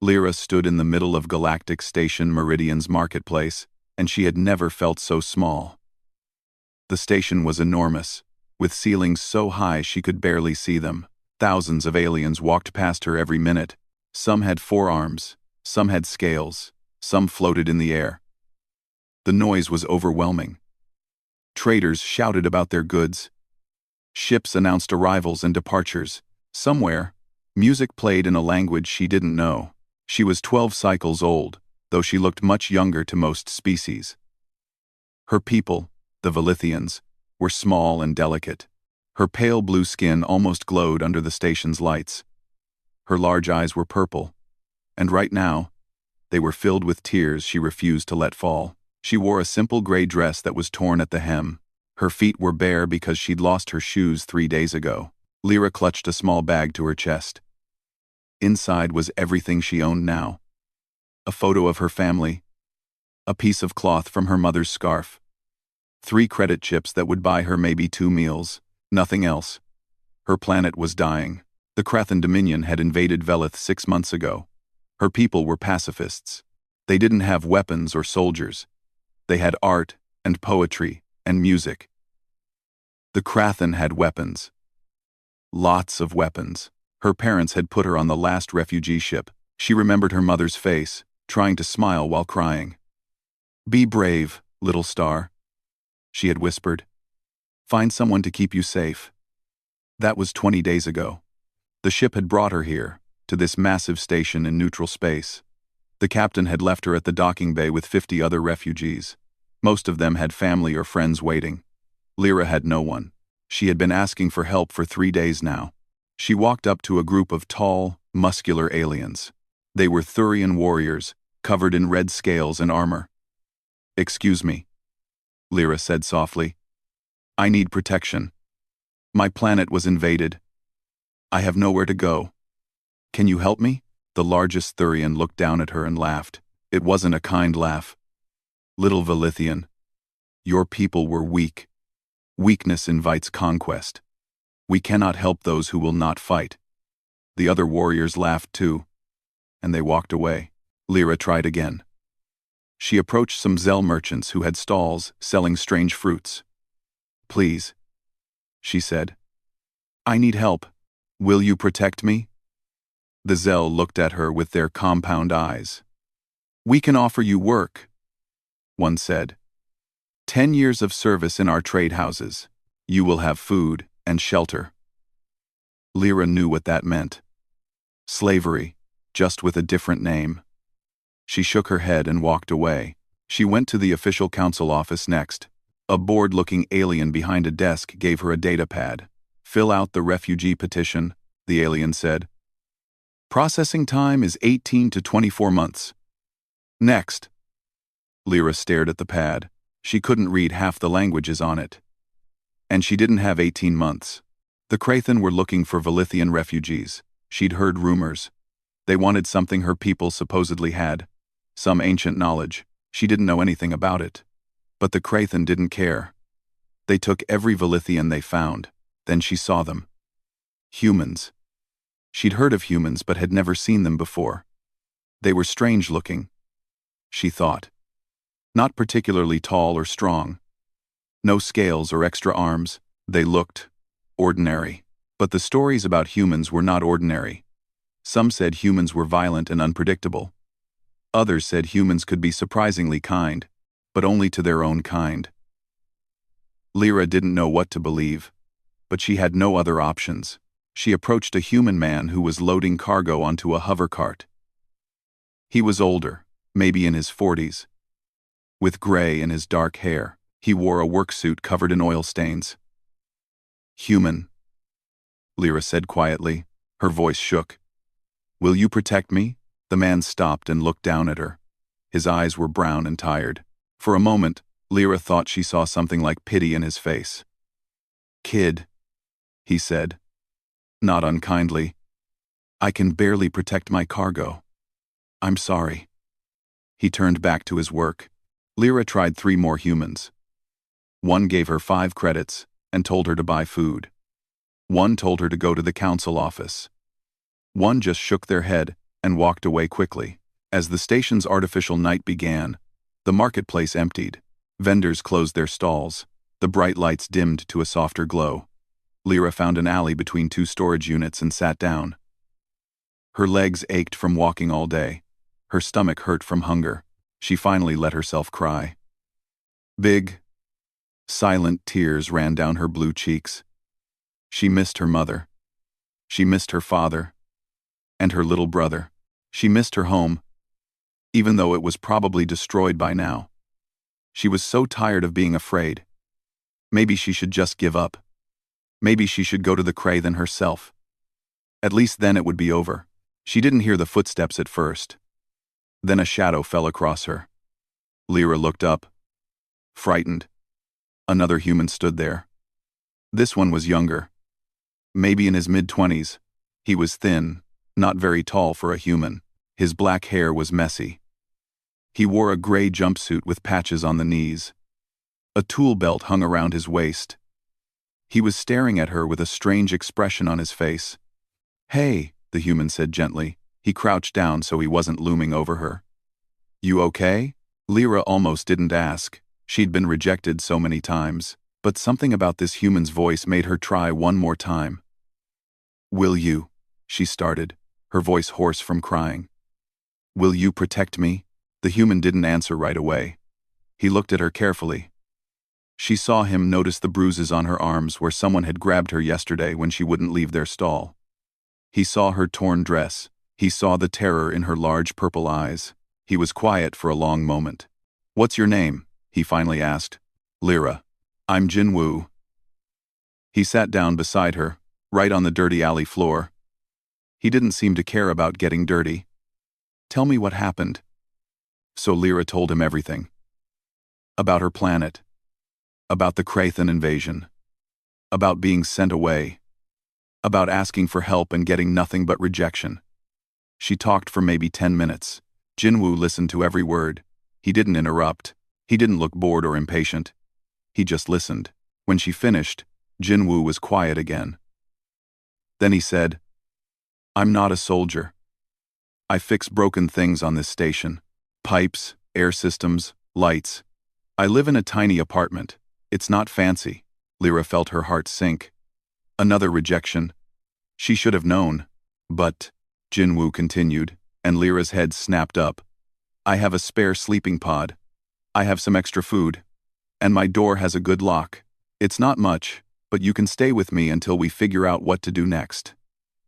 Lyra stood in the middle of Galactic Station Meridian's marketplace, and she had never felt so small. The station was enormous, with ceilings so high she could barely see them. Thousands of aliens walked past her every minute. Some had forearms, some had scales, some floated in the air. The noise was overwhelming. Traders shouted about their goods. Ships announced arrivals and departures. Somewhere, music played in a language she didn't know. She was 12 cycles old, though she looked much younger to most species. Her people, the Velithians, were small and delicate. Her pale blue skin almost glowed under the station's lights. Her large eyes were purple, and right now, they were filled with tears she refused to let fall. She wore a simple gray dress that was torn at the hem. Her feet were bare because she'd lost her shoes 3 days ago. Lyra clutched a small bag to her chest. Inside was everything she owned now. A photo of her family, a piece of cloth from her mother's scarf, 3 credit chips that would buy her maybe 2 meals, nothing else. Her planet was dying. The Krathan Dominion had invaded Velith 6 months ago. Her people were pacifists. They didn't have weapons or soldiers. They had art and poetry and music. The Krathan had weapons. Lots of weapons. Her parents had put her on the last refugee ship. She remembered her mother's face, trying to smile while crying. "Be brave, little star," she had whispered. "Find someone to keep you safe." That was 20 days ago. The ship had brought her here, to this massive station in neutral space. The captain had left her at the docking bay with 50 other refugees. Most of them had family or friends waiting. Lyra had no one. She had been asking for help for 3 days now. She walked up to a group of tall, muscular aliens. They were Thurian warriors, covered in red scales and armor. "Excuse me," Lyra said softly. "I need protection. My planet was invaded. I have nowhere to go. Can you help me?" The largest Thurian looked down at her and laughed. It wasn't a kind laugh. "Little Velithian, your people were weak. Weakness invites conquest. We cannot help those who will not fight." The other warriors laughed too, and they walked away. Lyra tried again. She approached some Zell merchants who had stalls selling strange fruits. "Please," she said. "I need help. Will you protect me?" The Zell looked at her with their compound eyes. "We can offer you work," one said. 10 years of service in our trade houses. You will have food and shelter." Lyra knew what that meant. Slavery, just with a different name. She shook her head and walked away. She went to the official council office next. A bored-looking alien behind a desk gave her a data pad. "Fill out the refugee petition," the alien said. "Processing time is 18 to 24 months. Next." Lyra stared at the pad. She couldn't read half the languages on it. And she didn't have 18 months. The Krathan were looking for Velithian refugees. She'd heard rumors. They wanted something her people supposedly had. Some ancient knowledge. She didn't know anything about it. But the Krathan didn't care. They took every Velithian they found. Then she saw them. Humans. She'd heard of humans but had never seen them before. They were strange-looking, she thought. Not particularly tall or strong. No scales or extra arms. They looked ordinary. But the stories about humans were not ordinary. Some said humans were violent and unpredictable. Others said humans could be surprisingly kind, but only to their own kind. Lyra didn't know what to believe, but she had no other options. She approached a human man who was loading cargo onto a hover cart. He was older, maybe in his 40s. With gray in his dark hair, he wore a work suit covered in oil stains. "Human," Lyra said quietly. Her voice shook. "Will you protect me?" The man stopped and looked down at her. His eyes were brown and tired. For a moment, Lyra thought she saw something like pity in his face. "Kid," he said, not unkindly, "I can barely protect my cargo. I'm sorry." He turned back to his work. Lyra tried 3 more humans. One gave her 5 credits and told her to buy food. One told her to go to the council office. One just shook their head and walked away quickly. As the station's artificial night began, the marketplace emptied. Vendors closed their stalls. The bright lights dimmed to a softer glow. Lyra found an alley between two storage units and sat down. Her legs ached from walking all day. Her stomach hurt from hunger. She finally let herself cry. Big, silent tears ran down her blue cheeks. She missed her mother. She missed her father. And her little brother. She missed her home, even though it was probably destroyed by now. She was so tired of being afraid. Maybe she should just give up. Maybe she should go to the Crathen herself. At least then it would be over. She didn't hear the footsteps at first. Then a shadow fell across her. Lyra looked up, frightened. Another human stood there. This one was younger. Maybe in his mid-20s. He was thin, not very tall for a human. His black hair was messy. He wore a gray jumpsuit with patches on the knees. A tool belt hung around his waist. He was staring at her with a strange expression on his face. "Hey," the human said gently. He crouched down so he wasn't looming over her. "You okay?" Lyra almost didn't ask. She'd been rejected so many times. But something about this human's voice made her try one more time. "Will you?" she started, her voice hoarse from crying. "Will you protect me?" The human didn't answer right away. He looked at her carefully. She saw him notice the bruises on her arms where someone had grabbed her yesterday when she wouldn't leave their stall. He saw her torn dress. He saw the terror in her large purple eyes. He was quiet for a long moment. "What's your name?" he finally asked. "Lyra. I'm Jin Woo." He sat down beside her, right on the dirty alley floor. He didn't seem to care about getting dirty. "Tell me what happened." So Lyra told him everything. About her planet. About the Crathen invasion. About being sent away. About asking for help and getting nothing but rejection. She talked for maybe 10 minutes. Jinwoo listened to every word. He didn't interrupt. He didn't look bored or impatient. He just listened. When she finished, Jinwoo was quiet again. Then he said, "I'm not a soldier. I fix broken things on this station. Pipes, air systems, lights. I live in a tiny apartment. It's not fancy." Lyra felt her heart sink. Another rejection. She should have known. "But," Jinwoo continued, and Lyra's head snapped up. "I have a spare sleeping pod. I have some extra food. And my door has a good lock. It's not much, but you can stay with me until we figure out what to do next.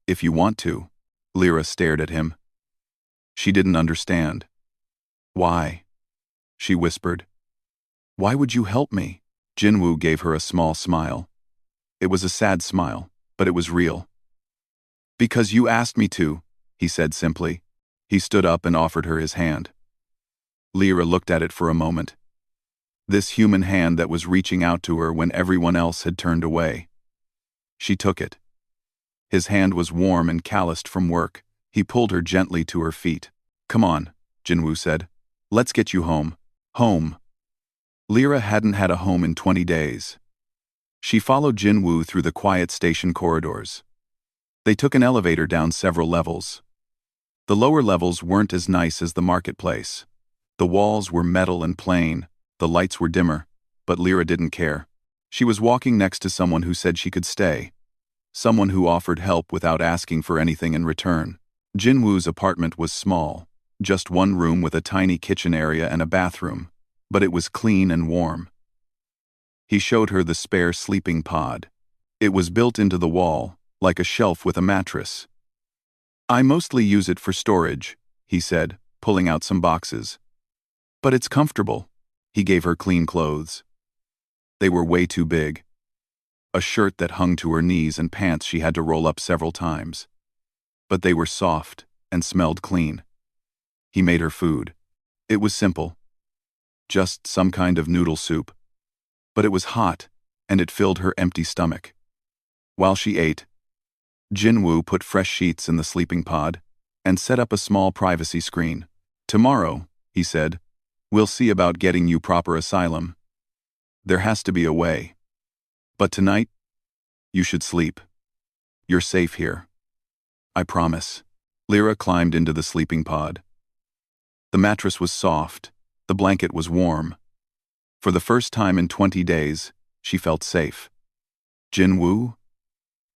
If you want to." Lyra stared at him. She didn't understand. "Why?" she whispered. "Why would you help me?" Jinwoo gave her a small smile. It was a sad smile, but it was real. "Because you asked me to," he said simply. He stood up and offered her his hand. Lyra looked at it for a moment. This human hand that was reaching out to her when everyone else had turned away. She took it. His hand was warm and calloused from work. He pulled her gently to her feet. "Come on," Jinwoo said. "Let's get you home." Home. Lyra hadn't had a home in 20 days. She followed Jinwoo through the quiet station corridors. They took an elevator down several levels. The lower levels weren't as nice as the marketplace. The walls were metal and plain, the lights were dimmer, but Lyra didn't care. She was walking next to someone who said she could stay. Someone who offered help without asking for anything in return. Jinwoo's apartment was small, just one room with a tiny kitchen area and a bathroom, but it was clean and warm. He showed her the spare sleeping pod. It was built into the wall, like a shelf with a mattress. "I mostly use it for storage," he said, pulling out some boxes. "But it's comfortable." He gave her clean clothes. They were way too big. A shirt that hung to her knees and pants she had to roll up several times. But they were soft and smelled clean. He made her food. It was simple. Just some kind of noodle soup. But it was hot, and it filled her empty stomach. While she ate, Jinwoo put fresh sheets in the sleeping pod and set up a small privacy screen. "Tomorrow," he said, "we'll see about getting you proper asylum. There has to be a way. But tonight, you should sleep. You're safe here. I promise." Lyra climbed into the sleeping pod. The mattress was soft, the blanket was warm. For the first time in 20 days, she felt safe. "Jinwoo?"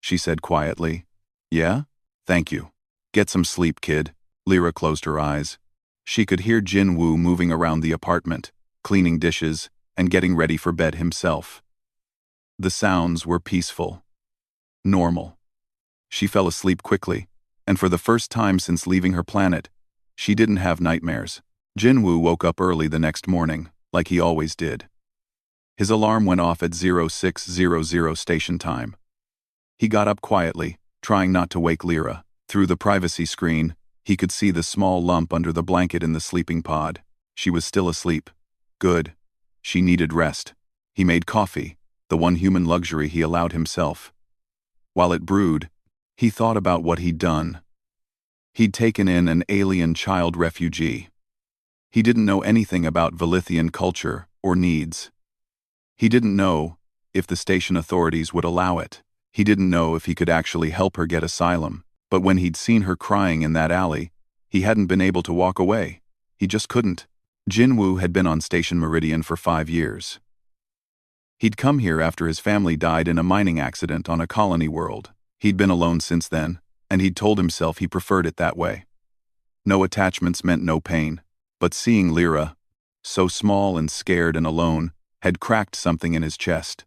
she said quietly. "Yeah? Thank you. Get some sleep, kid." Lyra closed her eyes. She could hear Jinwoo moving around the apartment, cleaning dishes, and getting ready for bed himself. The sounds were peaceful. Normal. She fell asleep quickly, and for the first time since leaving her planet, she didn't have nightmares. Jinwoo woke up early the next morning, like he always did. His alarm went off at 0600 station time. He got up quietly, trying not to wake Lyra. Through the privacy screen, he could see the small lump under the blanket in the sleeping pod. She was still asleep. Good. She needed rest. He made coffee, the one human luxury he allowed himself. While it brewed, he thought about what he'd done. He'd taken in an alien child refugee. He didn't know anything about Velithian culture or needs. He didn't know if the station authorities would allow it. He didn't know if he could actually help her get asylum. But when he'd seen her crying in that alley, he hadn't been able to walk away. He just couldn't. Jinwoo had been on Station Meridian for 5 years. He'd come here after his family died in a mining accident on a colony world. He'd been alone since then, and he'd told himself he preferred it that way. No attachments meant no pain, but seeing Lyra, so small and scared and alone, had cracked something in his chest.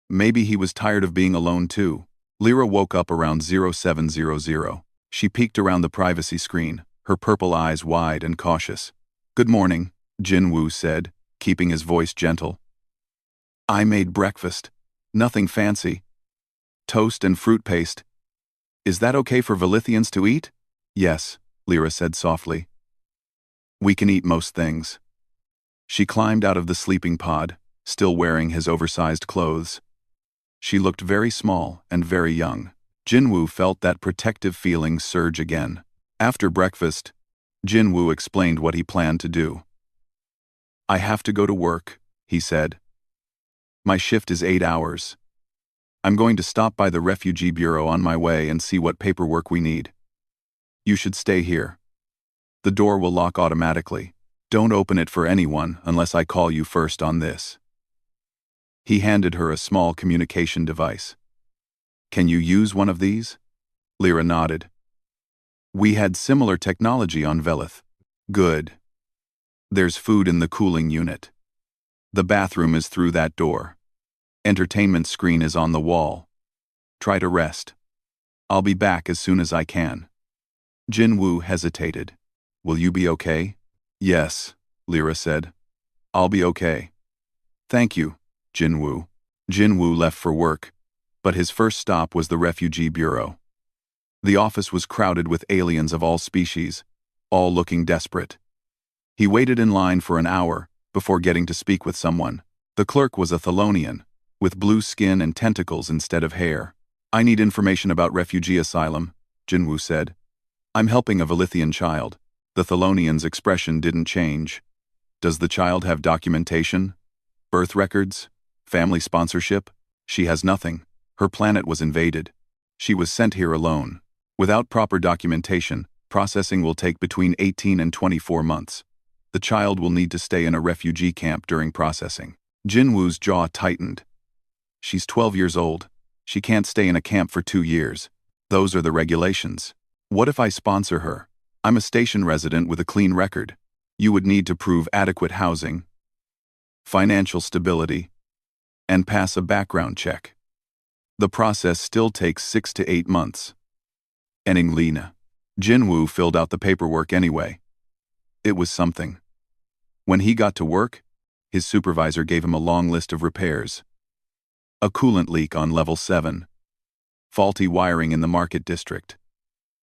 Maybe he was tired of being alone too. Lyra woke up around 0700. She peeked around the privacy screen, her purple eyes wide and cautious. "Good morning," Jinwoo said, keeping his voice gentle. "I made breakfast. Nothing fancy. Toast and fruit paste. Is that okay for Velithians to eat?" "Yes," Lyra said softly. "We can eat most things." She climbed out of the sleeping pod, still wearing his oversized clothes. She looked very small and very young. Jinwoo felt that protective feeling surge again. After breakfast, Jinwoo explained what he planned to do. "I have to go to work," he said. "My shift is 8 hours. I'm going to stop by the Refugee Bureau on my way and see what paperwork we need. You should stay here. The door will lock automatically. Don't open it for anyone unless I call you first on this." He handed her a small communication device. "Can you use one of these?" Lyra nodded. "We had similar technology on Velith." "Good. There's food in the cooling unit. The bathroom is through that door. Entertainment screen is on the wall. Try to rest. I'll be back as soon as I can." Jinwoo hesitated. "Will you be okay?" "Yes," Lyra said. "I'll be okay. Thank you, Jinwoo." Jinwoo left for work, but his first stop was the Refugee Bureau. The office was crowded with aliens of all species, all looking desperate. He waited in line for an hour before getting to speak with someone. The clerk was a Thelonian, with blue skin and tentacles instead of hair. "I need information about refugee asylum," Jinwoo said. "I'm helping a Velithian child." The Thelonian's expression didn't change. "Does the child have documentation? Birth records? Family sponsorship?" "She has nothing. Her planet was invaded. She was sent here alone. Without proper documentation, processing will take between 18 and 24 months. The child will need to stay in a refugee camp during processing." Jinwoo's jaw tightened. "She's 12 years old. She can't stay in a camp for 2 years. Those are the regulations. What if I sponsor her? I'm a station resident with a clean record. You would need to prove adequate housing, financial stability, and pass a background check. The process still takes 6 to 8 months. Ending Lena. Jinwoo filled out the paperwork anyway. It was something. When he got to work, his supervisor gave him a long list of repairs. A coolant leak on level 7. Faulty wiring in the market district.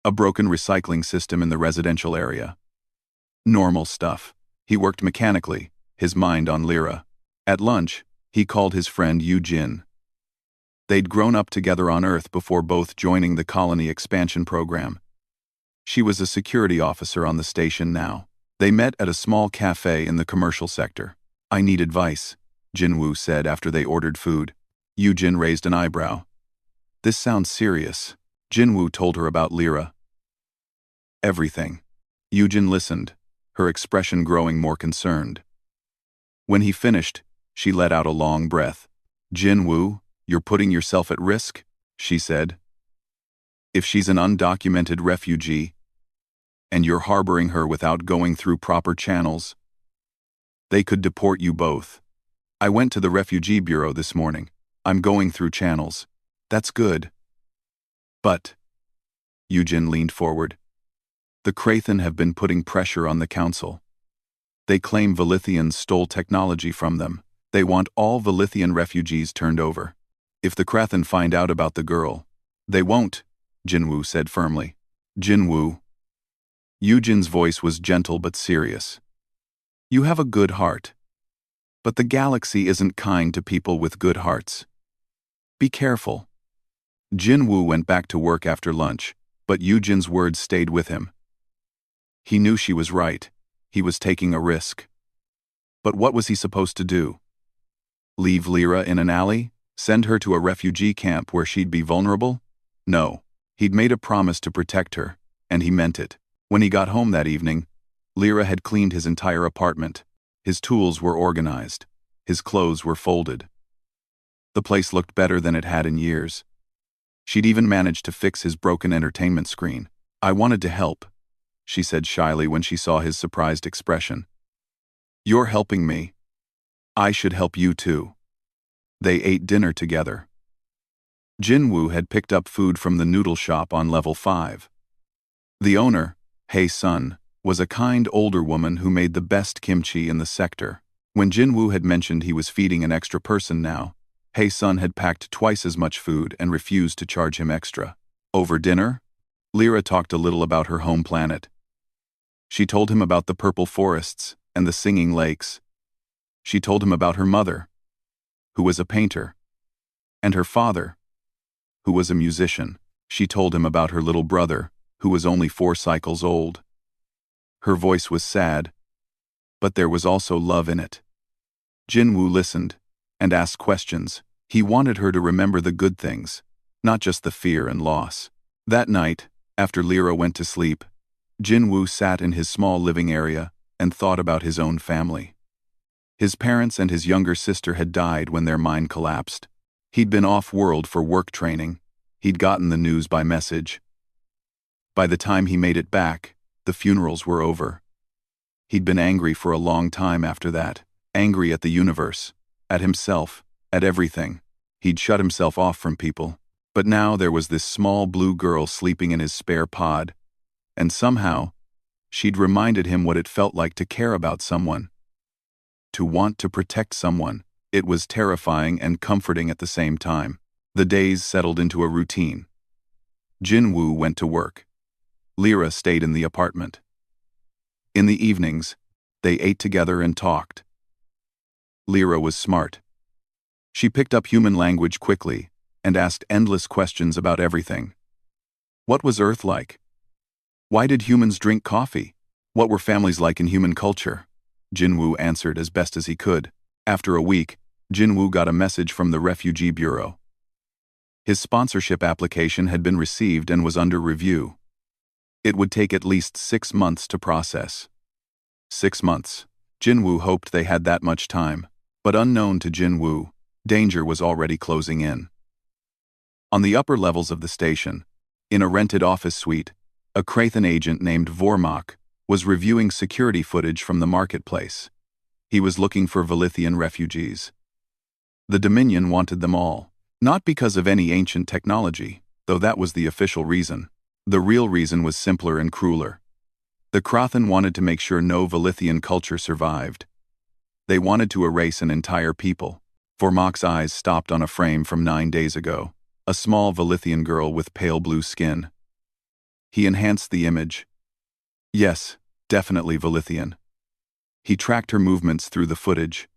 A broken recycling system in the residential area. Normal stuff. He worked mechanically, his mind on Lyra. At lunch, he called his friend Yu-Jin. They'd grown up together on Earth before both joining the colony expansion program. She was a security officer on the station now. They met at a small cafe in the commercial sector. "I need advice," Jinwoo said after they ordered food. Yu-Jin raised an eyebrow. "This sounds serious." Jinwoo told her about Lyra. Everything. Yujin listened, her expression growing more concerned. When he finished, she let out a long breath. Jinwoo, you're putting yourself at risk, she said. If she's an undocumented refugee, and you're harboring her without going through proper channels, they could deport you both. I went to the refugee bureau this morning. I'm going through channels. That's good. But, Yujin leaned forward, the Krathen have been putting pressure on the council. They claim Velithians stole technology from them. They want all Velithian refugees turned over. If the Krathen find out about the girl, they won't, Jinwoo said firmly. Jinwoo. Yujin's voice was gentle but serious. You have a good heart. But the galaxy isn't kind to people with good hearts. Be careful. Jinwoo went back to work after lunch, but Yujin's words stayed with him. He knew she was right. He was taking a risk. But what was he supposed to do? Leave Lyra in an alley? Send her to a refugee camp where she'd be vulnerable? No. He'd made a promise to protect her, and he meant it. When he got home that evening, Lyra had cleaned his entire apartment. His tools were organized. His clothes were folded. The place looked better than it had in years. She'd even managed to fix his broken entertainment screen. I wanted to help, she said shyly when she saw his surprised expression. You're helping me. I should help you too. They ate dinner together. Jinwoo had picked up food from the noodle shop on level 5. The owner, Hei-sun, was a kind older woman who made the best kimchi in the sector. When Jinwoo had mentioned he was feeding an extra person now, Hei-sun had packed twice as much food and refused to charge him extra. Over dinner, Lyra talked a little about her home planet. She told him about the purple forests and the singing lakes. She told him about her mother, who was a painter, and her father, who was a musician. She told him about her little brother, who was only 4 cycles old. Her voice was sad, but there was also love in it. Jinwoo listened and asked questions. He wanted her to remember the good things, not just the fear and loss. That night, after Lyra went to sleep, Jinwoo sat in his small living area and thought about his own family. His parents and his younger sister had died when their mine collapsed. He'd been off-world for work training. He'd gotten the news by message. By the time he made it back, the funerals were over. He'd been angry for a long time after that, angry at the universe, at himself, at everything. He'd shut himself off from people. But now there was this small blue girl sleeping in his spare pod, and somehow, she'd reminded him what it felt like to care about someone. To want to protect someone. It was terrifying and comforting at the same time. The days settled into a routine. Jinwoo went to work. Lyra stayed in the apartment. In the evenings, they ate together and talked. Lyra was smart. She picked up human language quickly and asked endless questions about everything. What was Earth like? Why did humans drink coffee? What were families like in human culture? Jinwoo answered as best as he could. After a week, Jinwoo got a message from the Refugee Bureau. His sponsorship application had been received and was under review. It would take at least 6 months to process. 6 months. Jinwoo hoped they had that much time, but unknown to Jinwoo, danger was already closing in. On the upper levels of the station, in a rented office suite, a Krathen agent named Vormak was reviewing security footage from the marketplace. He was looking for Velithian refugees. The Dominion wanted them all, not because of any ancient technology, though that was the official reason. The real reason was simpler and crueler. The Krathen wanted to make sure no Velithian culture survived. They wanted to erase an entire people. Vormak's eyes stopped on a frame from 9 days ago, a small Velithian girl with pale blue skin. He enhanced the image. Yes, definitely Velithian. He tracked her movements through the footage.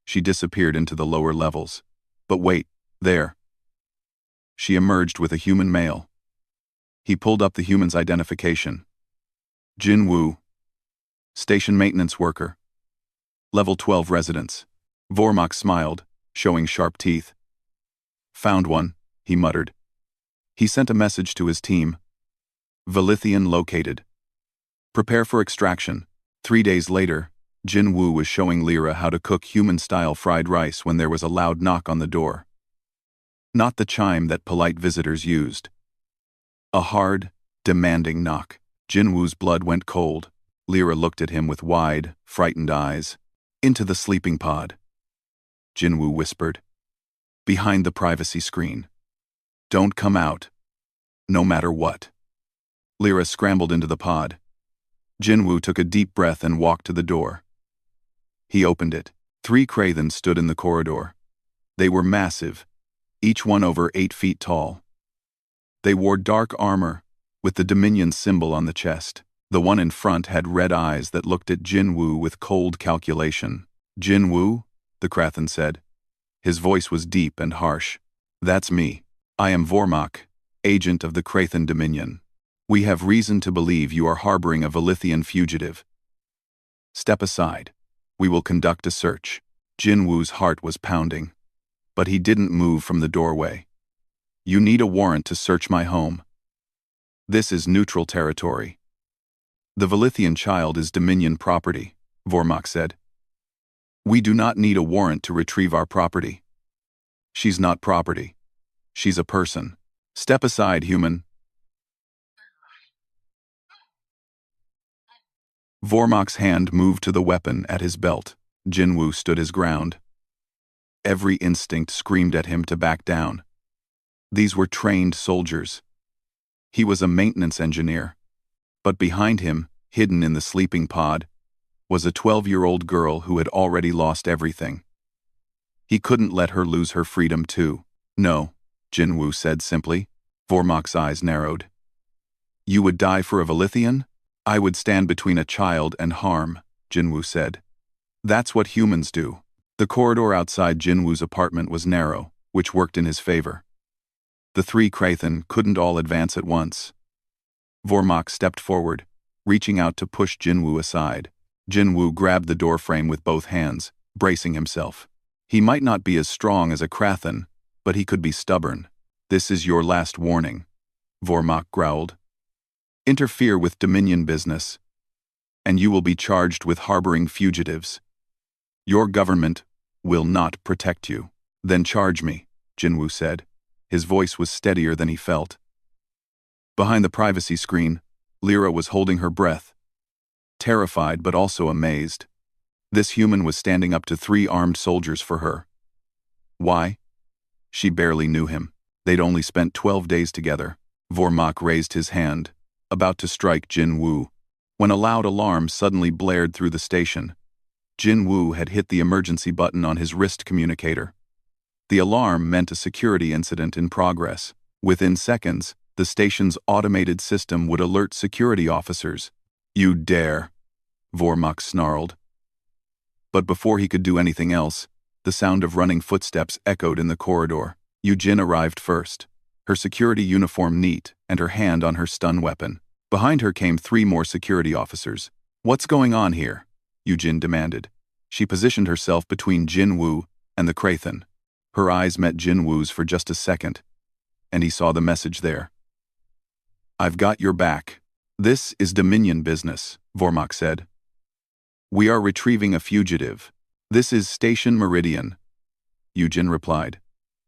She disappeared into the lower levels. But wait, there. She emerged with a human male. He pulled up the human's identification. Jinwoo. Station maintenance worker. Level 12 residence. Vormak smiled, showing sharp teeth. Found one, he muttered. He sent a message to his team. Velithian located. Prepare for extraction. 3 days later, Jin Woo was showing Lyra how to cook human-style fried rice when there was a loud knock on the door. Not the chime that polite visitors used. A hard, demanding knock. Jin Woo's blood went cold. Lyra looked at him with wide, frightened eyes. Into the sleeping pod. Jin Woo whispered. Behind the privacy screen. Don't come out. No matter what. Lyra scrambled into the pod. Jin Woo took a deep breath and walked to the door. He opened it. 3 Krathens stood in the corridor. They were massive, each one over 8 feet tall. They wore dark armor, with the Dominion symbol on the chest. The one in front had red eyes that looked at Jin Woo with cold calculation. Jin Woo, the Krathen said. His voice was deep and harsh. That's me. I am Vormak, agent of the Krathen Dominion. We have reason to believe you are harboring a Velithian fugitive. Step aside. We will conduct a search. Jin Woo's heart was pounding. But he didn't move from the doorway. You need a warrant to search my home. This is neutral territory. The Velithian child is Dominion property, Vormak said. We do not need a warrant to retrieve our property. She's not property. She's a person. Step aside, human. Vormak's hand moved to the weapon at his belt. Jin Woo stood his ground. Every instinct screamed at him to back down. These were trained soldiers. He was a maintenance engineer. But behind him, hidden in the sleeping pod, was a 12-year-old girl who had already lost everything. He couldn't let her lose her freedom too. No, Jin Woo said simply. Vormak's eyes narrowed. You would die for a Velithian? I would stand between a child and harm, Jin Woo said. That's what humans do. The corridor outside Jin Woo's apartment was narrow, which worked in his favor. The 3 Krathen couldn't all advance at once. Vormak stepped forward, reaching out to push Jin Woo aside. Jin Woo grabbed the doorframe with both hands, bracing himself. He might not be as strong as a Krathen, but he could be stubborn. This is your last warning, Vormak growled. Interfere with Dominion business, and you will be charged with harboring fugitives. Your government will not protect you. Then charge me, Jin Woo said. His voice was steadier than he felt. Behind the privacy screen, Lyra was holding her breath, terrified but also amazed. This human was standing up to 3 armed soldiers for her. Why? She barely knew him. They'd only spent 12 days together. Vormak raised his hand, about to strike Jin Woo, when a loud alarm suddenly blared through the station. Jin Woo had hit the emergency button on his wrist communicator. The alarm meant a security incident in progress. Within seconds, the station's automated system would alert security officers. You dare, Vormak snarled. But before he could do anything else, the sound of running footsteps echoed in the corridor. Yujin arrived first, her security uniform neat and her hand on her stun weapon. Behind her came 3 more security officers. What's going on here? Yujin demanded. She positioned herself between Jin Woo and the Krathen. Her eyes met Jin Woo's for just a second, and he saw the message there. I've got your back. This is Dominion business, Vormak said. We are retrieving a fugitive. This is Station Meridian, Yujin replied.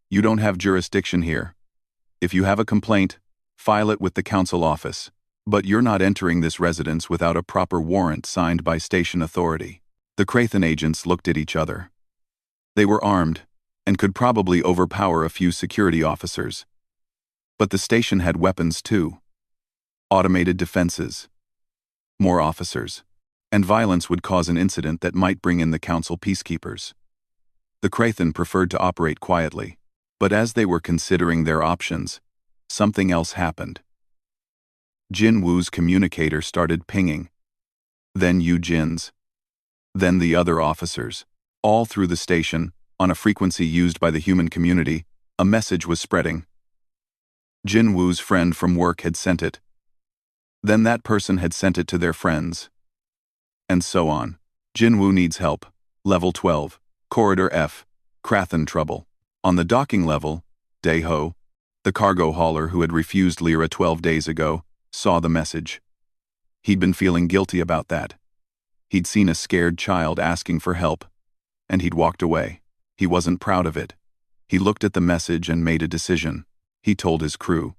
You don't have jurisdiction here. If you have a complaint, file it with the council office. But you're not entering this residence without a proper warrant signed by station authority. The Krathen agents looked at each other. They were armed, and could probably overpower a few security officers. But the station had weapons too. Automated defenses. More officers. And violence would cause an incident that might bring in the council peacekeepers. The Krathen preferred to operate quietly, but as they were considering their options, something else happened. Jin Woo's communicator started pinging. Then Yujin's. Then the other officers. All through the station, on a frequency used by the human community, a message was spreading. Jin Woo's friend from work had sent it. Then that person had sent it to their friends. And so on. Jin Woo needs help. Level 12. Corridor F. Krathen trouble. On the docking level, Daeho, the cargo hauler who had refused Lyra 12 days ago, saw the message. He'd been feeling guilty about that. He'd seen a scared child asking for help, and he'd walked away. He wasn't proud of it. He looked at the message and made a decision. He told his crew.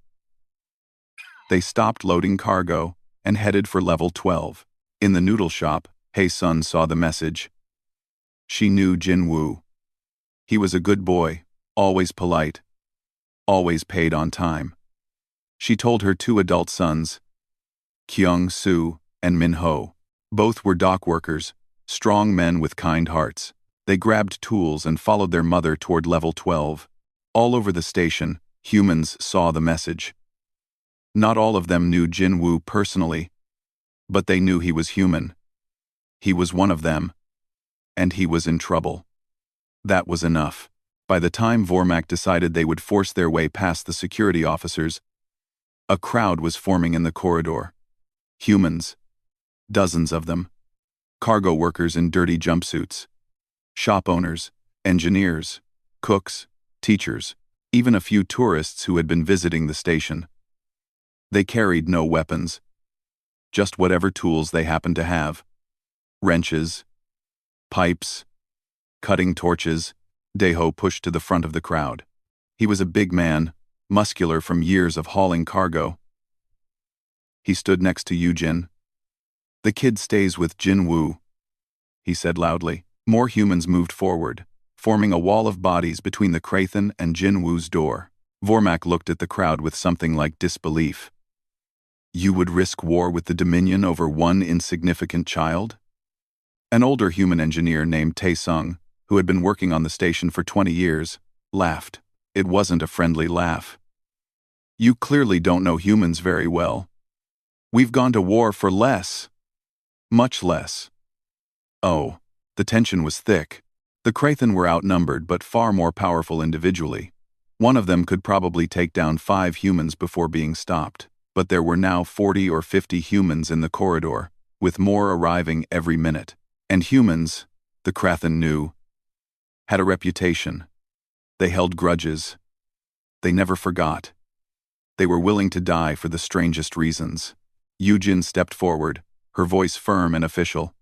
They stopped loading cargo and headed for level 12. In the noodle shop, Hei-sun saw the message. She knew Jin-woo. He was a good boy, always polite, always paid on time. She told her 2 adult sons, Kyung-soo and Min-ho. Both were dock workers, strong men with kind hearts. They grabbed tools and followed their mother toward level 12. All over the station, humans saw the message. Not all of them knew Jin-woo personally, but they knew he was human. He was one of them, and he was in trouble. That was enough. By the time Vormak decided they would force their way past the security officers, a crowd was forming in the corridor. Humans. Dozens of them. Cargo workers in dirty jumpsuits. Shop owners, engineers, cooks, teachers, even a few tourists who had been visiting the station. They carried no weapons. Just whatever tools they happened to have. Wrenches, pipes, cutting torches. Daeho pushed to the front of the crowd. He was a big man, muscular from years of hauling cargo. He stood next to Yujin. The kid stays with Jin-woo, he said loudly. More humans moved forward, forming a wall of bodies between the Krathen and Jin-woo's door. Vormak looked at the crowd with something like disbelief. You would risk war with the Dominion over one insignificant child? An older human engineer named Tae-sung, who had been working on the station for 20 years, laughed. It wasn't a friendly laugh. You clearly don't know humans very well. We've gone to war for less. Much less. Oh, the tension was thick. The Krathen were outnumbered but far more powerful individually. One of them could probably take down 5 humans before being stopped, but there were now 40 or 50 humans in the corridor, with more arriving every minute. And humans, the Krathen knew, had a reputation. They held grudges. They never forgot. They were willing to die for the strangest reasons. Yujin stepped forward, her voice firm and official.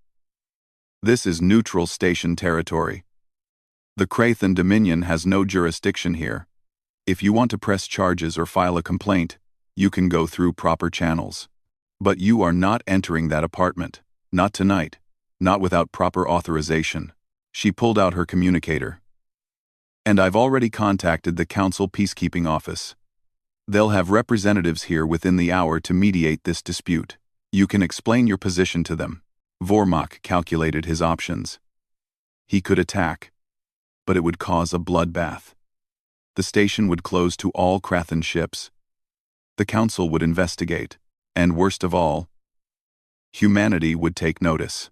This is neutral station territory. The Krathen Dominion has no jurisdiction here. If you want to press charges or file a complaint, you can go through proper channels. But you are not entering that apartment. Not tonight. Not without proper authorization. She pulled out her communicator. And I've already contacted the Council Peacekeeping Office. They'll have representatives here within the hour to mediate this dispute. You can explain your position to them. Vormak calculated his options. He could attack, but it would cause a bloodbath. The station would close to all Krathen ships. The Council would investigate, and worst of all, humanity would take notice.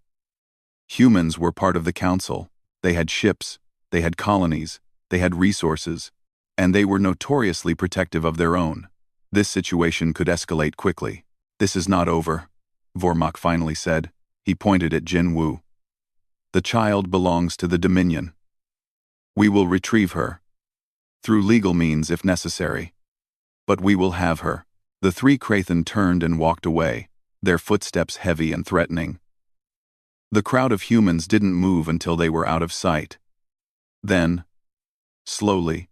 Humans were part of the Council. They had ships, they had colonies, they had resources, and they were notoriously protective of their own. This situation could escalate quickly. This is not over, Vormak finally said. He pointed at Jin-woo. The child belongs to the Dominion. We will retrieve her. Through legal means if necessary. But we will have her. The 3 Krathen turned and walked away, their footsteps heavy and threatening. The crowd of humans didn't move until they were out of sight. Then, slowly,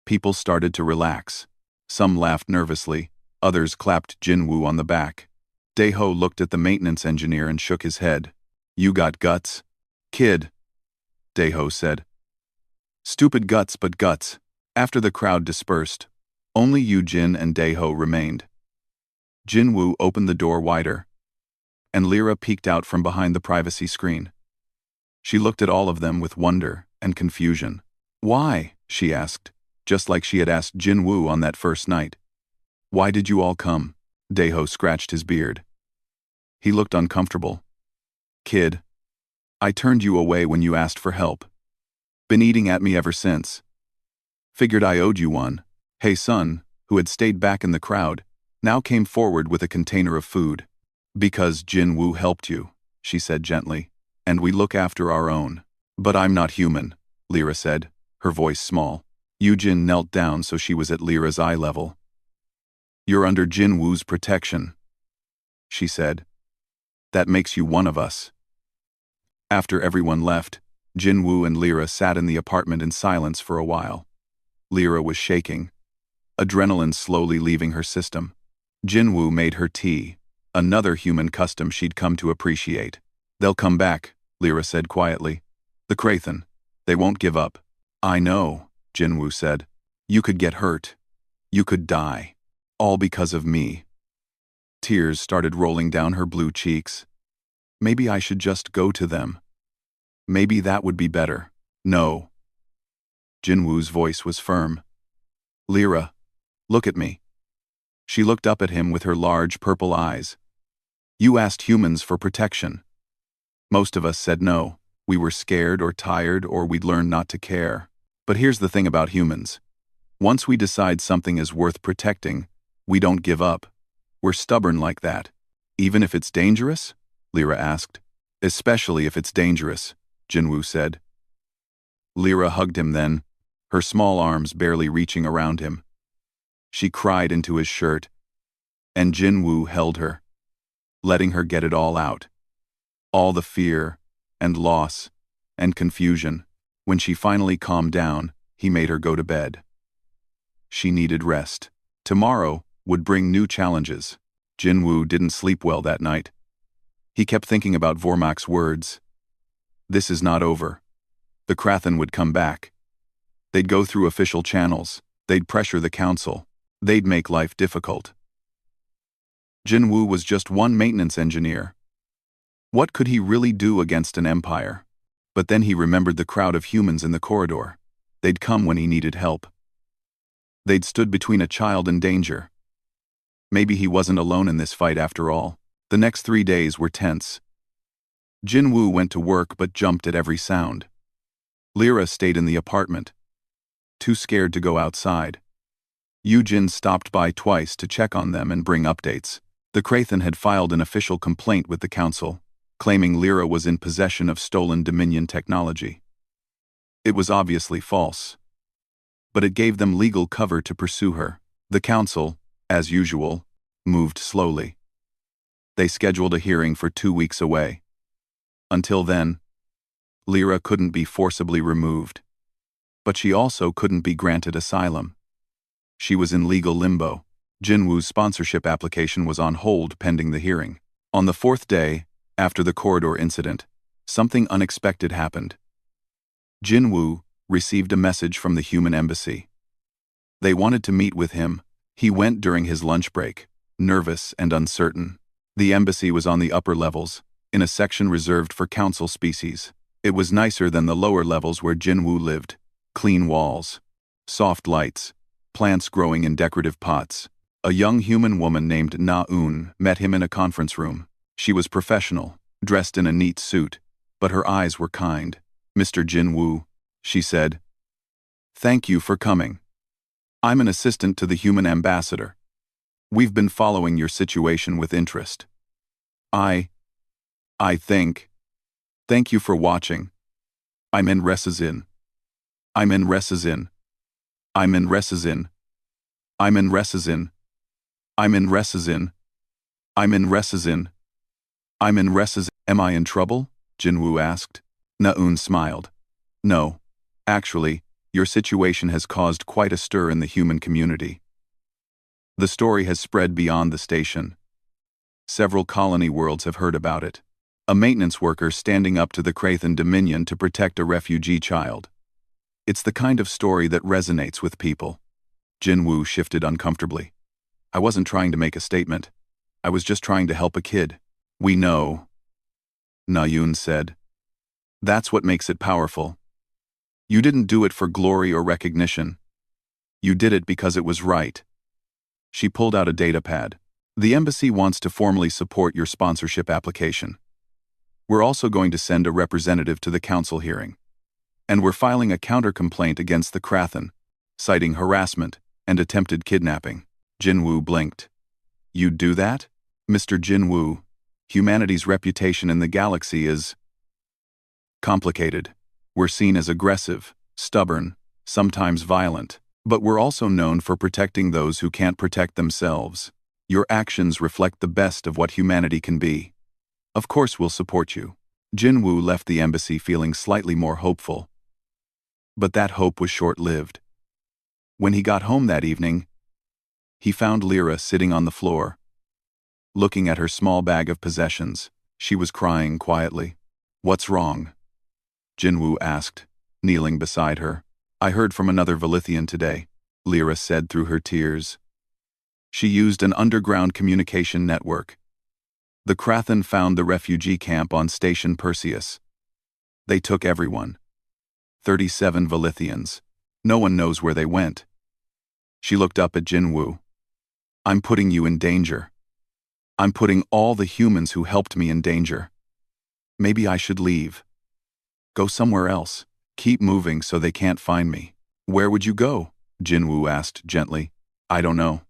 people started to relax. Some laughed nervously, others clapped Jin-woo on the back. Daeho looked at the maintenance engineer and shook his head. You got guts? Kid, Daeho said. Stupid guts but guts. After the crowd dispersed, only Yujin and Daeho remained. Jin-woo opened the door wider, and Lyra peeked out from behind the privacy screen. She looked at all of them with wonder and confusion. Why? She asked, just like she had asked Jin-woo on that first night. Why did you all come? Daeho scratched his beard. He looked uncomfortable. Kid, I turned you away when you asked for help. Been eating at me ever since. Figured I owed you one. Hei-sun, who had stayed back in the crowd, now came forward with a container of food. Because Jin-woo helped you, she said gently, and we look after our own. But I'm not human, Lyra said, her voice small. Yujin knelt down so she was at Lyra's eye level. You're under Jin-woo's protection, she said. That makes you one of us." After everyone left, Jinwoo and Lyra sat in the apartment in silence for a while. Lyra was shaking, adrenaline slowly leaving her system. Jinwoo made her tea, another human custom she'd come to appreciate. "They'll come back," Lyra said quietly. "The Krathen. They won't give up." "I know," Jinwoo said. "You could get hurt. You could die. All because of me." Tears started rolling down her blue cheeks. "Maybe I should just go to them. Maybe that would be better." "No." Jinwoo's voice was firm. "Lyra, look at me." She looked up at him with her large purple eyes. "You asked humans for protection. Most of us said no. We were scared or tired or we'd learned not to care. But here's the thing about humans. Once we decide something is worth protecting, we don't give up. We're stubborn like that." "Even if it's dangerous?" Lyra asked. "Especially if it's dangerous," Jinwoo said. Lyra hugged him then, her small arms barely reaching around him. She cried into his shirt, and Jinwoo held her, letting her get it all out. All the fear, and loss, and confusion. When she finally calmed down, he made her go to bed. She needed rest. Tomorrow would bring new challenges. Jinwoo didn't sleep well that night. He kept thinking about Vormak's words. This is not over. The Krathen would come back. They'd go through official channels. They'd pressure the council. They'd make life difficult. Jinwoo was just one maintenance engineer. What could he really do against an empire? But then he remembered the crowd of humans in the corridor. They'd come when he needed help. They'd stood between a child and danger. Maybe he wasn't alone in this fight after all. The next 3 days were tense. Jinwoo went to work but jumped at every sound. Lyra stayed in the apartment, too scared to go outside. Yujin stopped by twice to check on them and bring updates. The Krathen had filed an official complaint with the council, claiming Lyra was in possession of stolen Dominion technology. It was obviously false, but it gave them legal cover to pursue her. The council, as usual, moved slowly. They scheduled a hearing for 2 weeks away. Until then, Lyra couldn't be forcibly removed, but she also couldn't be granted asylum. She was in legal limbo. Jinwoo's sponsorship application was on hold pending the hearing. On the 4th day, after the corridor incident, something unexpected happened. Jinwoo received a message from the human embassy. They wanted to meet with him. He went during his lunch break, nervous and uncertain. The embassy was on the upper levels, in a section reserved for council species. It was nicer than the lower levels where Jinwoo lived. Clean walls, soft lights, plants growing in decorative pots. A young human woman named Na-eun met him in a conference room. She was professional, dressed in a neat suit, but her eyes were kind. "Mr. Jinwoo," she said, "thank you for coming. I'm an assistant to the human ambassador. We've been following your situation with interest. I think. Thank you for watching. I'm in Resizin. I'm in Resizin. I'm in Resizin. I'm in Resizin. I'm in Resizin. I'm in Resizin. I'm in Resizin. Am I in trouble?" Jinwoo asked. Na-eun smiled. "No. Actually, your situation has caused quite a stir in the human community. The story has spread beyond the station. Several colony worlds have heard about it. A maintenance worker standing up to the Krathen Dominion to protect a refugee child. It's the kind of story that resonates with people." Jinwoo shifted uncomfortably. "I wasn't trying to make a statement. I was just trying to help a kid." "We know," Na-eun said. "That's what makes it powerful. You didn't do it for glory or recognition. You did it because it was right." She pulled out a datapad. "The embassy wants to formally support your sponsorship application. We're also going to send a representative to the council hearing. And we're filing a counter-complaint against the Krathen, citing harassment and attempted kidnapping." Jinwoo blinked. "You'd do that?" "Mr. Jinwoo, humanity's reputation in the galaxy is complicated. We're seen as aggressive, stubborn, sometimes violent, but we're also known for protecting those who can't protect themselves. Your actions reflect the best of what humanity can be." Of course we'll support you. Jinwoo left the embassy feeling slightly more hopeful. But that hope was short-lived. When he got home that evening, he found Lyra sitting on the floor. Looking at her small bag of possessions, she was crying quietly. "What's wrong?" Jinwoo asked, kneeling beside her. "I heard from another Velithian today," Lyra said through her tears. She used an underground communication network. The Krathen found the refugee camp on Station Perseus. They took everyone. 37 Velithians. No one knows where they went. She looked up at Jinwoo. "I'm putting you in danger. I'm putting all the humans who helped me in danger. Maybe I should leave. Go somewhere else. Keep moving so they can't find me." "Where would you go?" Jinwoo asked gently. "I don't know.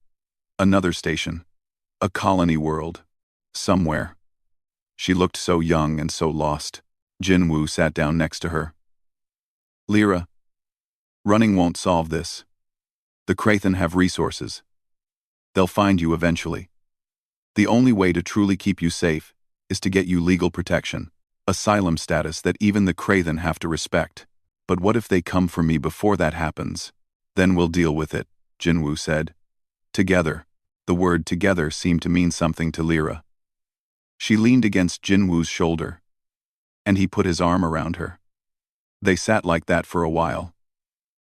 Another station. A colony world. Somewhere." She looked so young and so lost. Jinwoo sat down next to her. "Lyra, running won't solve this. The Krathen have resources. They'll find you eventually. The only way to truly keep you safe is to get you legal protection, asylum status that even the Krathen have to respect. But what if they come for me before that happens? Then we'll deal with it," Jinwoo said. Together. The word together seemed to mean something to Lyra. She leaned against Jinwoo's shoulder, and he put his arm around her. They sat like that for a while,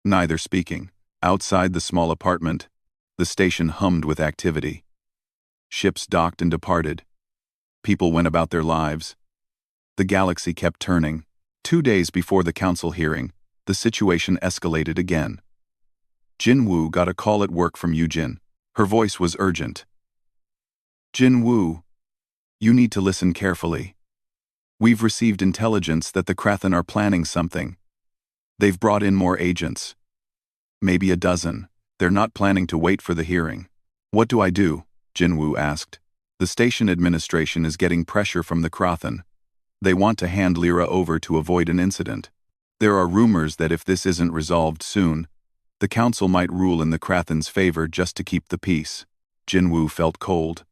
neither speaking. Outside the small apartment, the station hummed with activity. Ships docked and departed. People went about their lives. The galaxy kept turning. 2 days before the council hearing, the situation escalated again. Jinwoo got a call at work from Yujin. Her voice was urgent. "Jinwoo, you need to listen carefully. We've received intelligence that the Krathen are planning something. They've brought in more agents. Maybe a dozen. They're not planning to wait for the hearing." "What do I do?" Jinwoo asked. "The station administration is getting pressure from the Krathen. They want to hand Lyra over to avoid an incident. There are rumors that if this isn't resolved soon, the council might rule in the Krathen's favor just to keep the peace." Jinwoo felt cold.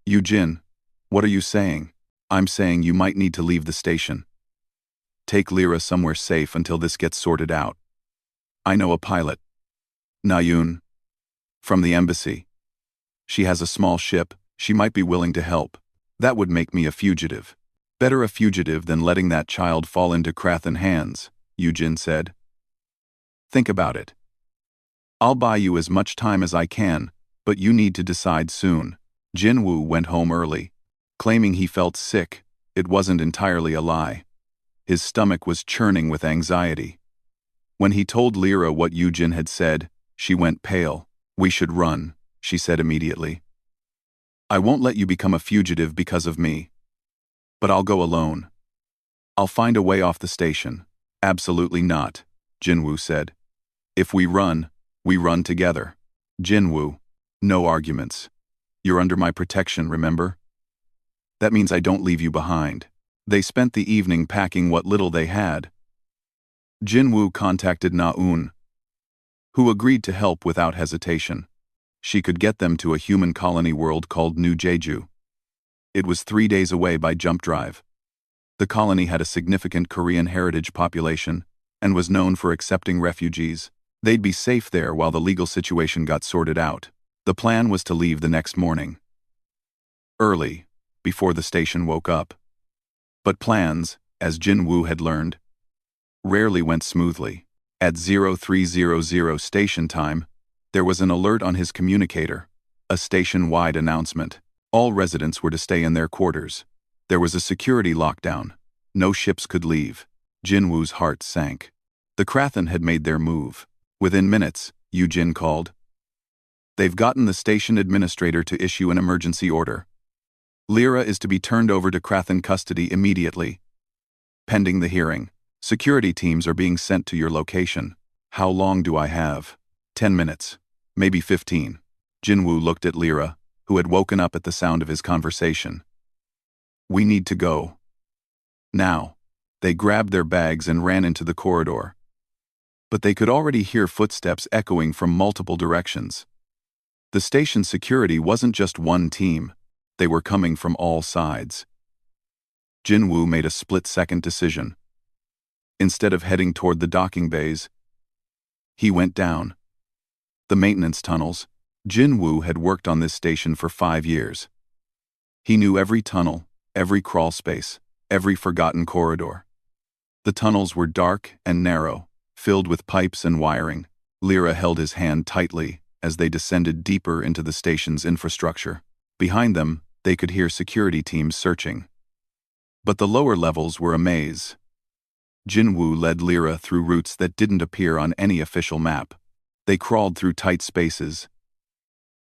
"Yujin, what are you saying?" "I'm saying you might need to leave the station. Take Lyra somewhere safe until this gets sorted out. I know a pilot. Nayun. From the embassy. She has a small ship. She might be willing to help. That would make me a fugitive. Better a fugitive than letting that child fall into Krathen hands," Yujin said. "Think about it. I'll buy you as much time as I can, but you need to decide soon." Jinwoo went home early. Claiming he felt sick, it wasn't entirely a lie. His stomach was churning with anxiety. When he told Lyra what Yujin had said, she went pale. "We should run," she said immediately. "I won't let you become a fugitive because of me. But I'll go alone. I'll find a way off the station." "Absolutely not," Jinwoo said. "If we run together." "Jinwoo, no arguments. You're under my protection, remember? That means I don't leave you behind." They spent the evening packing what little they had. Jinwoo contacted Na-un, who agreed to help without hesitation. She could get them to a human colony world called New Jeju. It was 3 days away by jump drive. The colony had a significant Korean heritage population and was known for accepting refugees. They'd be safe there while the legal situation got sorted out. The plan was to leave the next morning, early, before the station woke up. But plans, as Jinwoo had learned, rarely went smoothly. At 0300 station time, there was an alert on his communicator, a station-wide announcement. All residents were to stay in their quarters. There was a security lockdown. No ships could leave. Jinwoo's heart sank. The Krathen had made their move. Within minutes, Yujin called. "They've gotten the station administrator to issue an emergency order. Lyra is to be turned over to Krathen custody immediately. Pending the hearing, security teams are being sent to your location." "How long do I have?" 10 minutes. Maybe 15. Jinwoo looked at Lyra, who had woken up at the sound of his conversation. "We need to go. Now." They grabbed their bags and ran into the corridor. But they could already hear footsteps echoing from multiple directions. The station security wasn't just one team. They were coming from all sides. Jinwoo made a split-second decision. Instead of heading toward the docking bays, he went down the maintenance tunnels. Jinwoo had worked on this station for 5 years. He knew every tunnel, every crawl space, every forgotten corridor. The tunnels were dark and narrow, filled with pipes and wiring. Lyra held his hand tightly as they descended deeper into the station's infrastructure. Behind them, they could hear security teams searching. But the lower levels were a maze. Jinwoo led Lyra through routes that didn't appear on any official map. They crawled through tight spaces.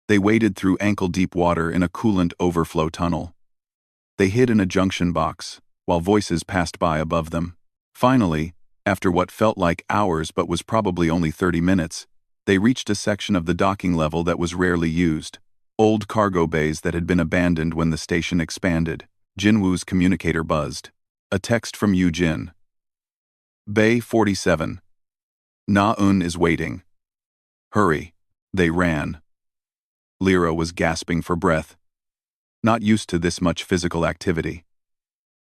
They waded through ankle-deep water in a coolant overflow tunnel. They hid in a junction box, while voices passed by above them. Finally, after what felt like hours but was probably only 30 minutes, they reached a section of the docking level that was rarely used. Old cargo bays that had been abandoned when the station expanded. Jinwoo's communicator buzzed. A text from Yu-Jin. Bay 47. Na-eun is waiting. Hurry. They ran. Lyra was gasping for breath. Not used to this much physical activity.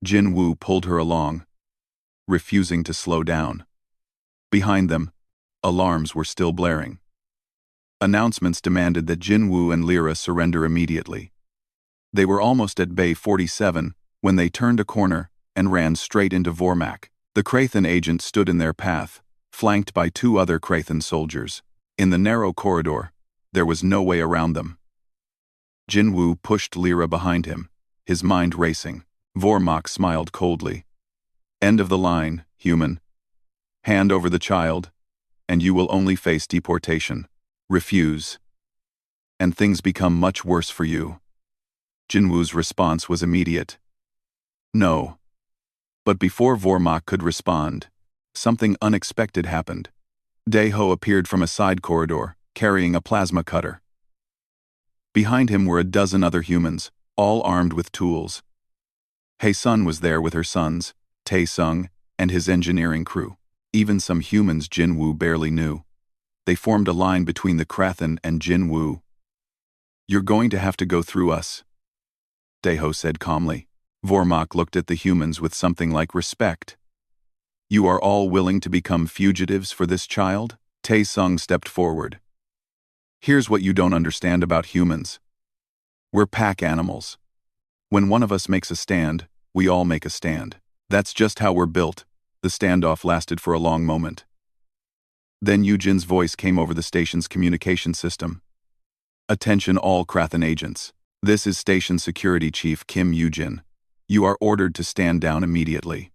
Jinwoo pulled her along, refusing to slow down. Behind them, alarms were still blaring. Announcements demanded that Jinwoo and Lyra surrender immediately. They were almost at Bay 47 when they turned a corner and ran straight into Vormak. The Krathan agent stood in their path, flanked by 2 other Krathan soldiers. In the narrow corridor, there was no way around them. Jinwoo pushed Lyra behind him, his mind racing. Vormak smiled coldly. End of the line, human. Hand over the child, and you will only face deportation. Refuse, and things become much worse for you. Jinwoo's response was immediate. No. But before Vormak could respond, something unexpected happened. Daeho appeared from a side corridor, carrying a plasma cutter. Behind him were a dozen other humans, all armed with tools. Hae-sun was there with her sons, Tae-sung, and his engineering crew. Even some humans Jinwoo barely knew. They formed a line between the Krathan and Jinwoo. You're going to have to go through us, Daeho said calmly. Vormak looked at the humans with something like respect. You are all willing to become fugitives for this child? Tae-sung stepped forward. Here's what you don't understand about humans. We're pack animals. When one of us makes a stand, we all make a stand. That's just how we're built. The standoff lasted for a long moment. Then Yu-Jin's voice came over the station's communication system. Attention all Krathan agents. This is Station Security Chief Kim Yu-Jin. You are ordered to stand down immediately.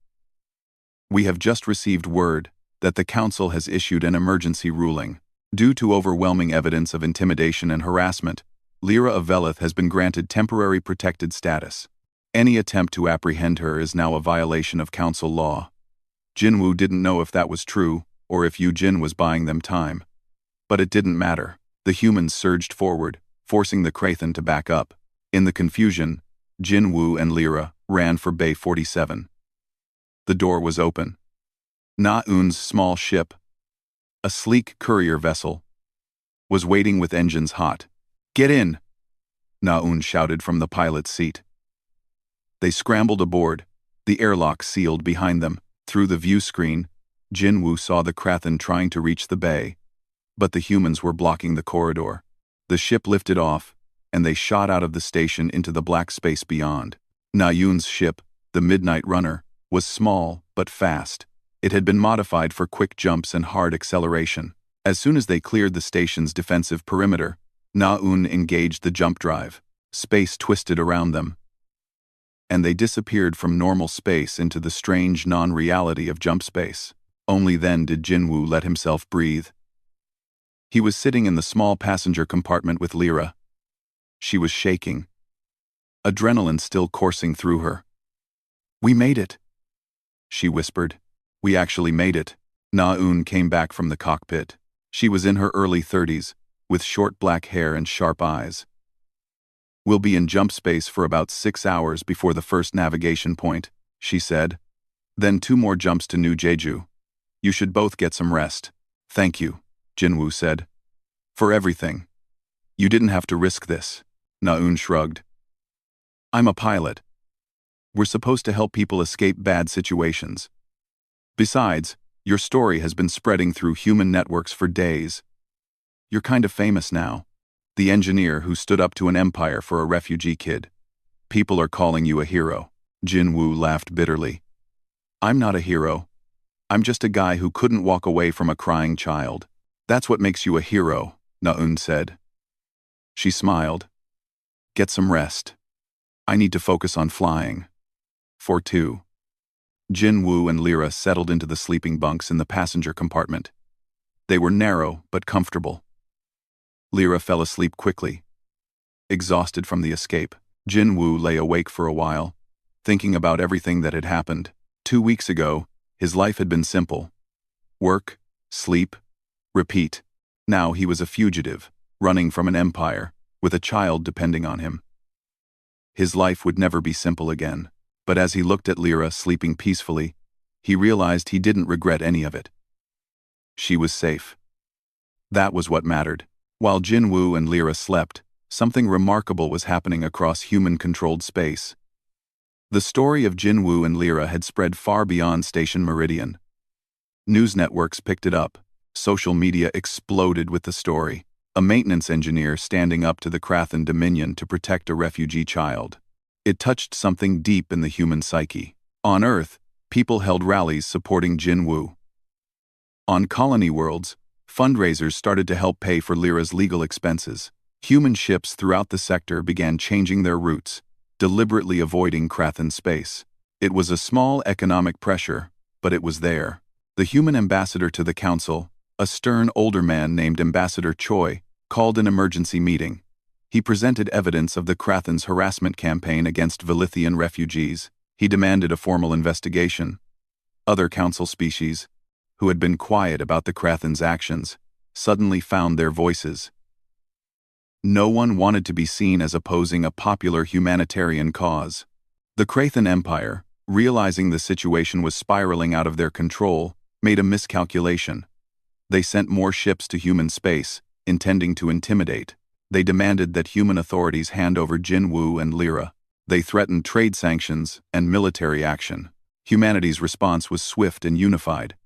We have just received word that the Council has issued an emergency ruling. Due to overwhelming evidence of intimidation and harassment, Lyra of Velith has been granted temporary protected status. Any attempt to apprehend her is now a violation of Council law. Jinwoo didn't know if that was true, or if Yu-Jin was buying them time. But it didn't matter. The humans surged forward, forcing the Krathan to back up. In the confusion, Jinwoo and Lyra ran for Bay 47. The door was open. Na-eun's small ship, a sleek courier vessel, was waiting with engines hot. Get in! Na-eun shouted from the pilot's seat. They scrambled aboard, the airlock sealed behind them. Through the view screen, Jinwoo saw the Krathan trying to reach the bay, but the humans were blocking the corridor. The ship lifted off, and they shot out of the station into the black space beyond. Na-eun's ship, the Midnight Runner, was small but fast. It had been modified for quick jumps and hard acceleration. As soon as they cleared the station's defensive perimeter, Na-eun engaged the jump drive. Space twisted around them, and they disappeared from normal space into the strange non-reality of jump space. Only then did Jinwoo let himself breathe. He was sitting in the small passenger compartment with Lyra. She was shaking, adrenaline still coursing through her. We made it, she whispered. We actually made it. Na-eun came back from the cockpit. She was in her early 30s, with short black hair and sharp eyes. We'll be in jump space for about 6 hours before the first navigation point, she said. Then 2 more jumps to New Jeju. You should both get some rest. Thank you, Jinwoo said. For everything. You didn't have to risk this. Na-eun shrugged. I'm a pilot. We're supposed to help people escape bad situations. Besides, your story has been spreading through human networks for days. You're kind of famous now. The engineer who stood up to an empire for a refugee kid. People are calling you a hero." Jin Woo laughed bitterly. "I'm not a hero. I'm just a guy who couldn't walk away from a crying child." "That's what makes you a hero," Na-eun said. She smiled. "Get some rest. I need to focus on flying." 4-2. Jin Woo and Lyra settled into the sleeping bunks in the passenger compartment. They were narrow but comfortable. Lyra fell asleep quickly. Exhausted from the escape, Jin Woo lay awake for a while, thinking about everything that had happened. 2 weeks ago, his life had been simple. Work, sleep, repeat. Now he was a fugitive, running from an empire, with a child depending on him. His life would never be simple again, but as he looked at Lyra sleeping peacefully, he realized he didn't regret any of it. She was safe. That was what mattered. While Jin Woo and Lyra slept, something remarkable was happening across human-controlled space. The story of Jin Woo and Lyra had spread far beyond Station Meridian. News networks picked it up. Social media exploded with the story. A maintenance engineer standing up to the Krathan Dominion to protect a refugee child. It touched something deep in the human psyche. On Earth, people held rallies supporting Jin Woo. On colony worlds, fundraisers started to help pay for Lyra's legal expenses. Human ships throughout the sector began changing their routes, deliberately avoiding Krathan space. It was a small economic pressure, but it was there. The human ambassador to the council, a stern older man named Ambassador Choi, called an emergency meeting. He presented evidence of the Krathan's harassment campaign against Velithian refugees. He demanded a formal investigation. Other council species, who had been quiet about the Krathan's actions, suddenly found their voices. No one wanted to be seen as opposing a popular humanitarian cause. The Krathan Empire, realizing the situation was spiraling out of their control, made a miscalculation. They sent more ships to human space, intending to intimidate. They demanded that human authorities hand over Jin Woo and Lyra. They threatened trade sanctions and military action. Humanity's response was swift and unified.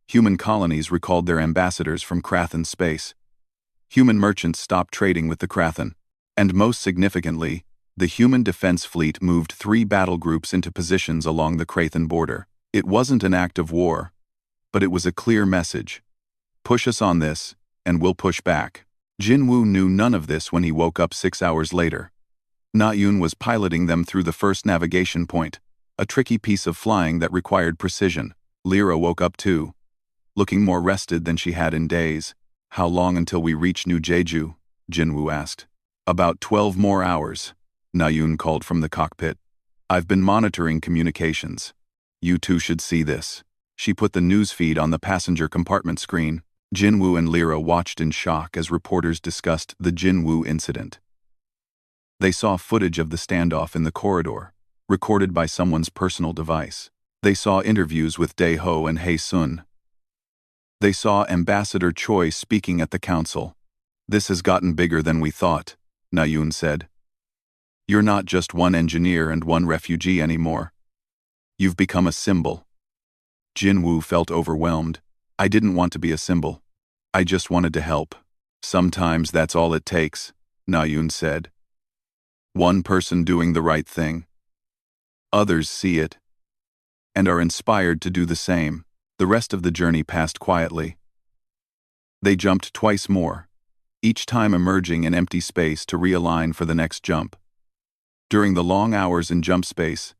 Human colonies recalled their ambassadors from Krathan space. Human merchants stopped trading with the Krathan. And most significantly, the human defense fleet moved 3 battle groups into positions along the Krathan border. It wasn't an act of war, but it was a clear message. Push us on this, and we'll push back. Jin Woo knew none of this when he woke up 6 hours later. Na-eun was piloting them through the first navigation point, a tricky piece of flying that required precision. Lyra woke up too, looking more rested than she had in days. "How long until we reach New Jeju?" Jin Woo asked. "About 12 more hours," Na-eun called from the cockpit. "I've been monitoring communications. You two should see this." She put the news feed on the passenger compartment screen. Jin Woo and Lyra watched in shock as reporters discussed the Jin Woo incident. They saw footage of the standoff in the corridor, recorded by someone's personal device. They saw interviews with Dae-ho and Hae-sun. They saw Ambassador Choi speaking at the council. "This has gotten bigger than we thought," Na-eun said. "You're not just one engineer and one refugee anymore. You've become a symbol." Jin Woo felt overwhelmed. "I didn't want to be a symbol. I just wanted to help." "Sometimes that's all it takes," Na-eun said. "One person doing the right thing. Others see it and are inspired to do the same." The rest of the journey passed quietly. They jumped twice more, each time emerging in empty space to realign for the next jump. During the long hours in jump space,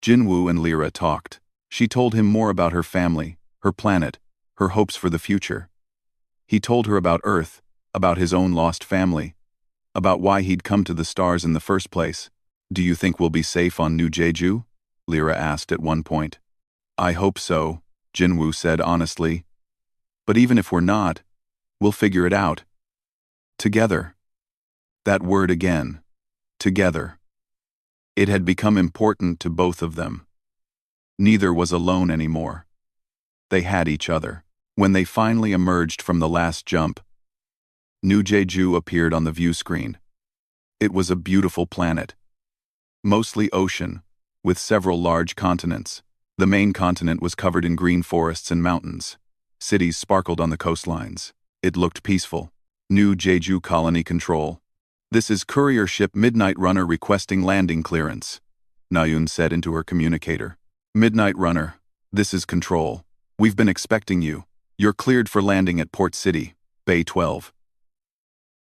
Jin Woo and Lyra talked. She told him more about her family, her planet, her hopes for the future. He told her about Earth, about his own lost family, about why he'd come to the stars in the first place. "Do you think we'll be safe on New Jeju?" Lyra asked at one point. "I hope so," Jin Woo said honestly. "But even if we're not, we'll figure it out. Together." That word again. Together. It had become important to both of them. Neither was alone anymore. They had each other. When they finally emerged from the last jump, New Jeju appeared on the view screen. It was a beautiful planet. Mostly ocean, with several large continents. The main continent was covered in green forests and mountains. Cities sparkled on the coastlines. It looked peaceful. New Jeju Colony Control. This is courier ship Midnight Runner requesting landing clearance, Nayun said into her communicator. Midnight Runner, this is Control. We've been expecting you. You're cleared for landing at Port City, Bay 12.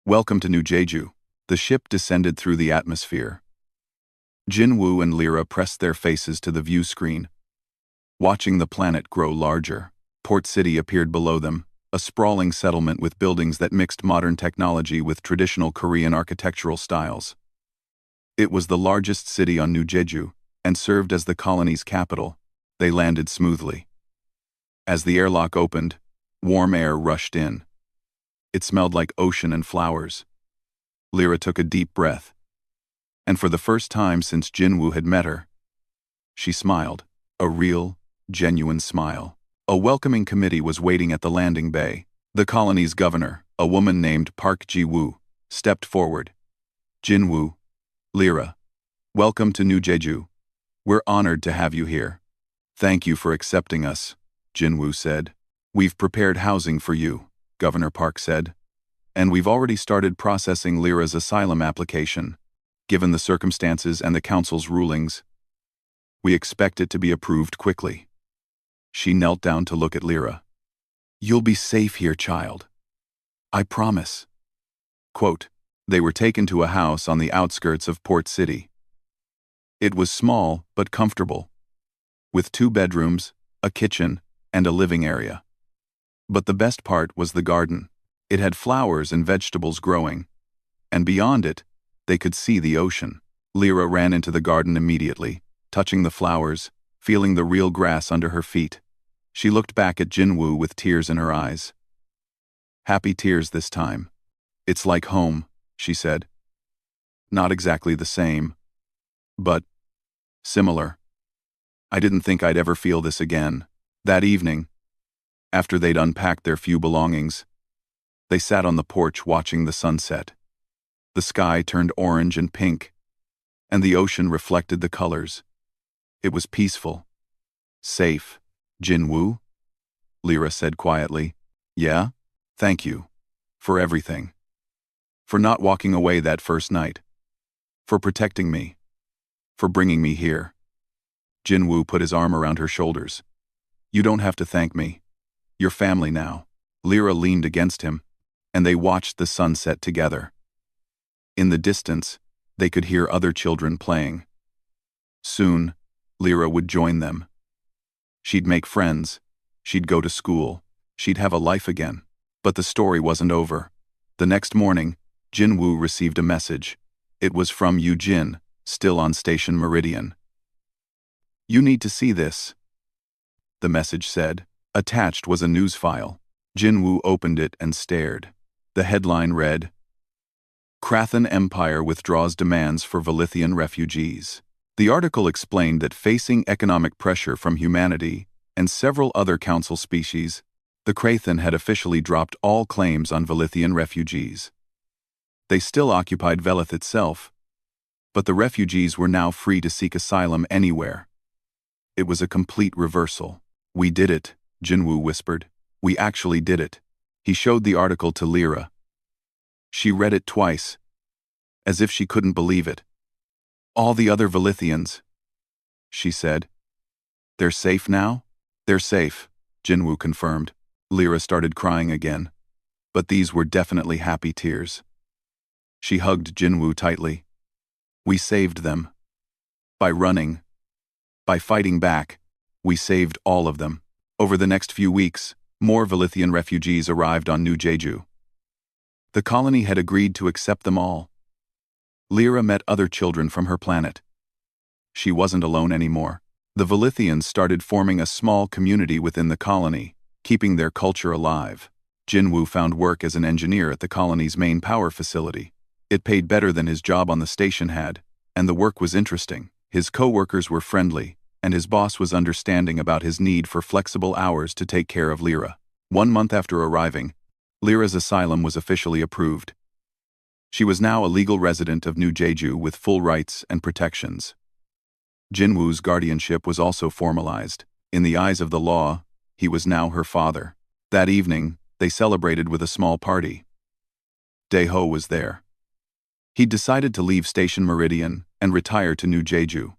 Welcome to New Jeju. The ship descended through the atmosphere. Jinwoo and Lyra pressed their faces to the view screen, watching the planet grow larger. Port City appeared below them, a sprawling settlement with buildings that mixed modern technology with traditional Korean architectural styles. It was the largest city on New Jeju, and served as the colony's capital. They landed smoothly. As the airlock opened, warm air rushed in. It smelled like ocean and flowers. Lyra took a deep breath. And for the first time since Jinwoo had met her, she smiled, a real, genuine smile. A welcoming committee was waiting at the landing bay. The colony's governor, a woman named Park Ji-woo, stepped forward. Jinwoo, Lyra, welcome to New Jeju. We're honored to have you here. Thank you for accepting us, Jinwoo said. We've prepared housing for you, Governor Park said. And we've already started processing Lyra's asylum application. Given the circumstances and the council's rulings, we expect it to be approved quickly. She knelt down to look at Lyra. You'll be safe here, child. I promise. Quote, they were taken to a house on the outskirts of Port City. It was small but comfortable, with 2 bedrooms, a kitchen, and a living area. But the best part was the garden. It had flowers and vegetables growing, and beyond it, they could see the ocean. Lyra ran into the garden immediately, touching the flowers, feeling the real grass under her feet. She looked back at Jinwoo with tears in her eyes. Happy tears this time. It's like home, she said. Not exactly the same, but similar. I didn't think I'd ever feel this again. That evening, after they'd unpacked their few belongings, they sat on the porch watching the sunset. The sky turned orange and pink, and the ocean reflected the colors. It was peaceful. Safe. Jinwoo? Lyra said quietly. Yeah? Thank you. For everything. For not walking away that first night. For protecting me. For bringing me here. Jinwoo put his arm around her shoulders. You don't have to thank me. You're family now. Lyra leaned against him, and they watched the sunset together. In the distance, they could hear other children playing. Soon, Lyra would join them. She'd make friends. She'd go to school. She'd have a life again. But the story wasn't over. The next morning, Jinwoo received a message. It was from Eugene, still on Station Meridian. You need to see this, the message said. Attached was a news file. Jinwoo opened it and stared. The headline read, Krathan Empire withdraws demands for Velithian refugees. The article explained that facing economic pressure from humanity and several other council species, the Krathan had officially dropped all claims on Velithian refugees. They still occupied Velith itself, but the refugees were now free to seek asylum anywhere. It was a complete reversal. We did it, Jinwoo whispered. We actually did it. He showed the article to Lyra. She read it twice, as if she couldn't believe it. All the other Velithians, she said. They're safe now? They're safe, Jinwoo confirmed. Lyra started crying again, but these were definitely happy tears. She hugged Jinwoo tightly. We saved them. By running. By fighting back, we saved all of them. Over the next few weeks, more Velithian refugees arrived on New Jeju. The colony had agreed to accept them all. Lyra met other children from her planet. She wasn't alone anymore. The Velithians started forming a small community within the colony, keeping their culture alive. Jinwoo found work as an engineer at the colony's main power facility. It paid better than his job on the station had, and the work was interesting. His co-workers were friendly, and his boss was understanding about his need for flexible hours to take care of Lyra. 1 month after arriving, Lyra's asylum was officially approved. She was now a legal resident of New Jeju with full rights and protections. Jinwoo's guardianship was also formalized. In the eyes of the law, he was now her father. That evening, they celebrated with a small party. Daeho was there. He'd decided to leave Station Meridian and retire to New Jeju.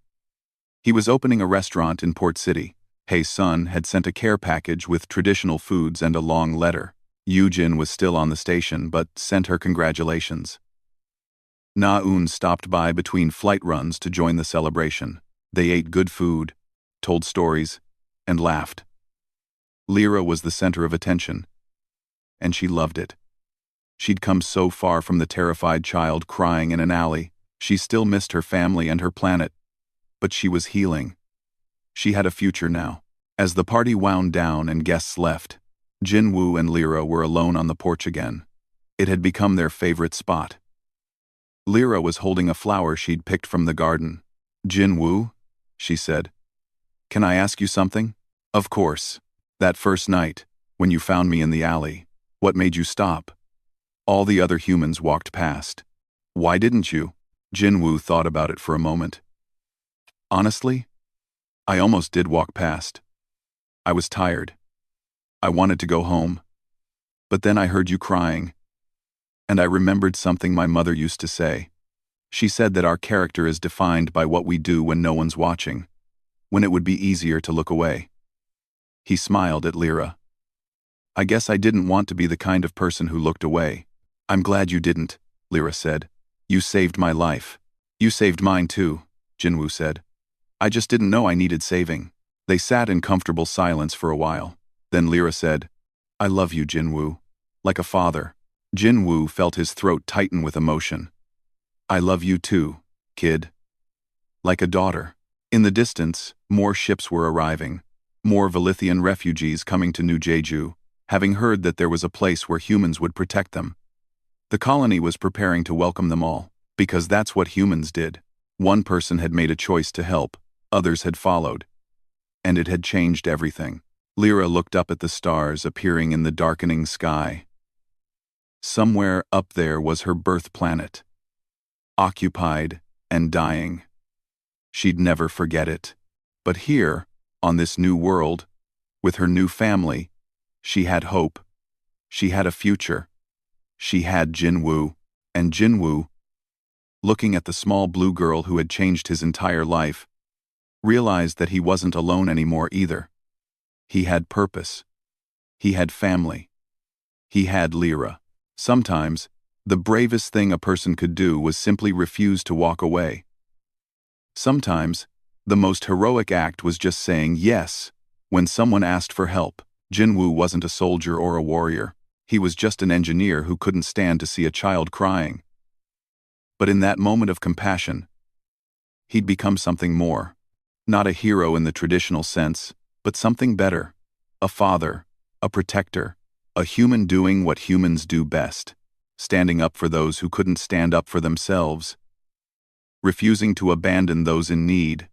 He was opening a restaurant in Port City. Hei's son had sent a care package with traditional foods and a long letter. Yoojin was still on the station but sent her congratulations. Na-eun stopped by between flight runs to join the celebration. They ate good food, told stories, and laughed. Lyra was the center of attention, and she loved it. She'd come so far from the terrified child crying in an alley. She still missed her family and her planet, but she was healing. She had a future now. As the party wound down and guests left, Jinwoo and Lyra were alone on the porch again. It had become their favorite spot. Lyra was holding a flower she'd picked from the garden. "Jinwoo," she said, "can I ask you something?" "Of course. That first night, when you found me in the alley, what made you stop?" All the other humans walked past. "Why didn't you?" Jinwoo thought about it for a moment. "Honestly, I almost did walk past. I was tired. I wanted to go home. But then I heard you crying. And I remembered something my mother used to say. She said that our character is defined by what we do when no one's watching, when it would be easier to look away." He smiled at Lyra. "I guess I didn't want to be the kind of person who looked away." "I'm glad you didn't," Lyra said. "You saved my life." "You saved mine too," Jinwoo said. "I just didn't know I needed saving." They sat in comfortable silence for a while. Then Lyra said, "I love you, Jinwoo. Like a father." Jinwoo felt his throat tighten with emotion. "I love you too, kid. Like a daughter." In the distance, more ships were arriving. More Velithian refugees coming to New Jeju, having heard that there was a place where humans would protect them. The colony was preparing to welcome them all, because that's what humans did. One person had made a choice to help, others had followed. And it had changed everything. Lyra looked up at the stars appearing in the darkening sky. Somewhere up there was her birth planet, occupied and dying. She'd never forget it. But here, on this new world, with her new family, she had hope. She had a future. She had Jinwoo, and Jinwoo, looking at the small blue girl who had changed his entire life, realized that he wasn't alone anymore either. He had purpose. He had family. He had Lyra. Sometimes, the bravest thing a person could do was simply refuse to walk away. Sometimes, the most heroic act was just saying yes when someone asked for help. Jinwoo wasn't a soldier or a warrior. He was just an engineer who couldn't stand to see a child crying. But in that moment of compassion, he'd become something more. Not a hero in the traditional sense, but something better. A father, a protector, a human doing what humans do best, standing up for those who couldn't stand up for themselves, refusing to abandon those in need,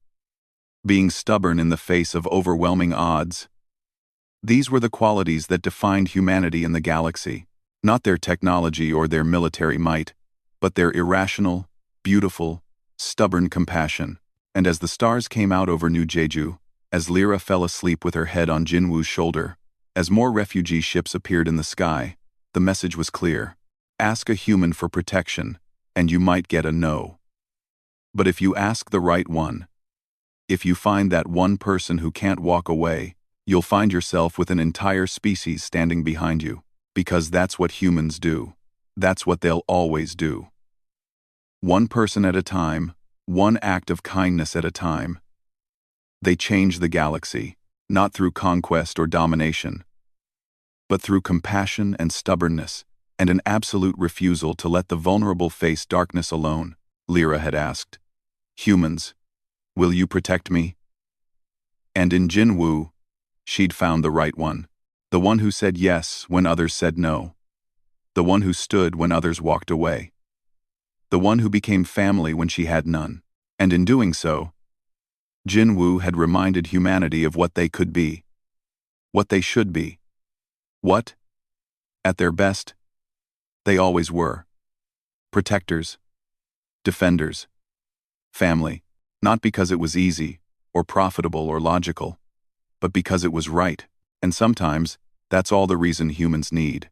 being stubborn in the face of overwhelming odds. These were the qualities that defined humanity in the galaxy, not their technology or their military might, but their irrational, beautiful, stubborn compassion. And as the stars came out over New Jeju, as Lyra fell asleep with her head on Jinwoo's shoulder, as more refugee ships appeared in the sky, the message was clear. Ask a human for protection, and you might get a no. But if you ask the right one, if you find that one person who can't walk away, you'll find yourself with an entire species standing behind you, because that's what humans do. That's what they'll always do. One person at a time, one act of kindness at a time. They change the galaxy, not through conquest or domination, but through compassion and stubbornness, and an absolute refusal to let the vulnerable face darkness alone. Lyra had asked, "Humans, will you protect me?" And in Jinwoo, she'd found the right one. The one who said yes when others said no. The one who stood when others walked away. The one who became family when she had none. And in doing so, Jinwoo had reminded humanity of what they could be. What they should be. What, at their best, they always were. Protectors. Defenders. Family. Not because it was easy, or profitable or logical, but because it was right, and sometimes that's all the reason humans need.